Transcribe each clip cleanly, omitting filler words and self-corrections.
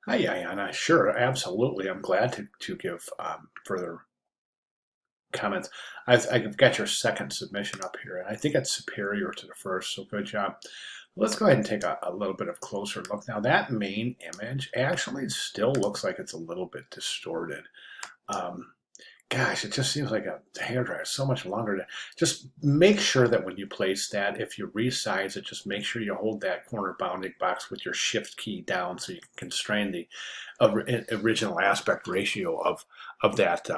Hi, Ayanna. Sure, absolutely. I'm glad to give further comments. I've got your second submission up here, and I think it's superior to the first, so good job. Let's go ahead and take a little bit of closer look. Now, that main image actually still looks like it's a little bit distorted. Um, Gosh, it just seems like a hairdryer is so much longer. Just make sure that when you place that, if you resize it, just make sure you hold that corner bounding box with your shift key down so you can constrain the original aspect ratio of that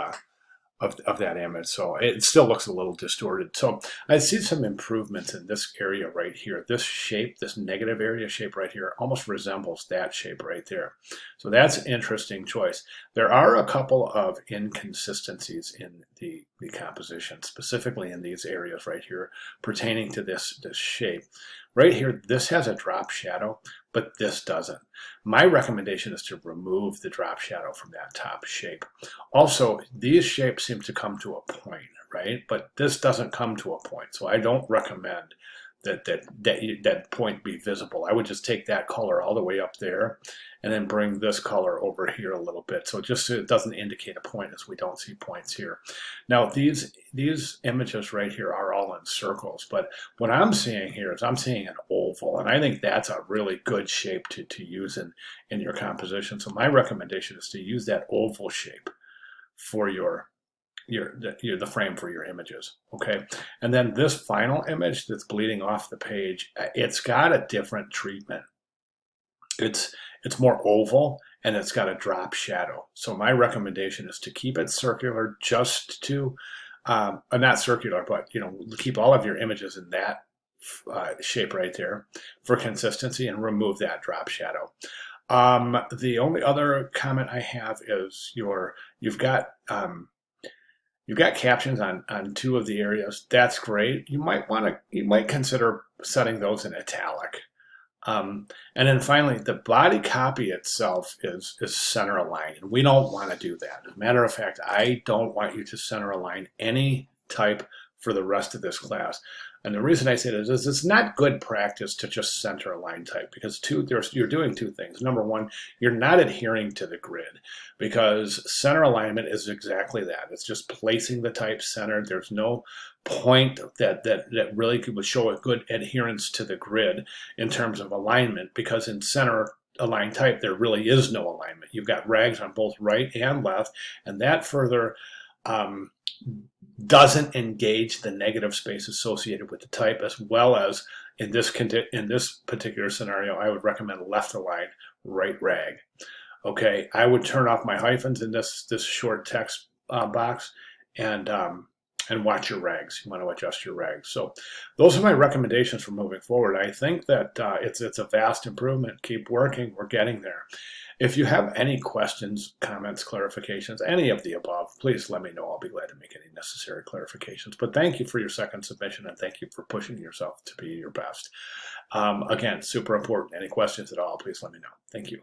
of that image. So it still looks a little distorted. So I see some improvements in this area right here. This shape, this negative area shape right here, almost resembles that shape right there. So that's an interesting choice. There are a couple of inconsistencies in the composition, specifically in these areas right here, pertaining to this shape. Right here, this has a drop shadow, but this doesn't. My recommendation is to remove the drop shadow from that top shape. Also, these shapes seem to come to a point, right? But this doesn't come to a point, so I don't recommend that point be visible. I would just take that color all the way up there and then bring this color over here a little bit. So just so it doesn't indicate a point, as we don't see points here. Now these images right here are all in circles, but what I'm seeing here is I'm seeing an oval, and I think that's a really good shape to use in your composition. So my recommendation is to use that oval shape for the frame for your images. Okay, and then this final image that's bleeding off the page, it's got a different treatment. It's more oval, and it's got a drop shadow. So my recommendation is to keep it circular, just to not circular, but keep all of your images in that shape right there for consistency, and remove that drop shadow. The only other comment I have is you've got captions on two of the areas. That's great. You might consider setting those in italic. And then finally, the body copy itself is center aligned, and we don't want to do that. As a matter of fact, I don't want you to center align any type for the rest of this class. And the reason I say this is it's not good practice to just center align type, because you're doing two things. Number one, you're not adhering to the grid, because center alignment is exactly that. It's just placing the type centered. There's no point that really would show a good adherence to the grid in terms of alignment, because in center aligned type there really is no alignment. You've got rags on both right and left, and that further doesn't engage the negative space associated with the type, as well as in this particular scenario, I would recommend left align, right rag. Okay, I would turn off my hyphens in this short text box, and watch your rags. You want to adjust your rags. So those are my recommendations for moving forward. I think that it's a vast improvement. Keep working. We're getting there. If you have any questions, comments, clarifications, any of the above, please let me know. I'll be glad to make any necessary clarifications. But thank you for your second submission, and thank you for pushing yourself to be your best. Again, super important. Any questions at all, please let me know. Thank you.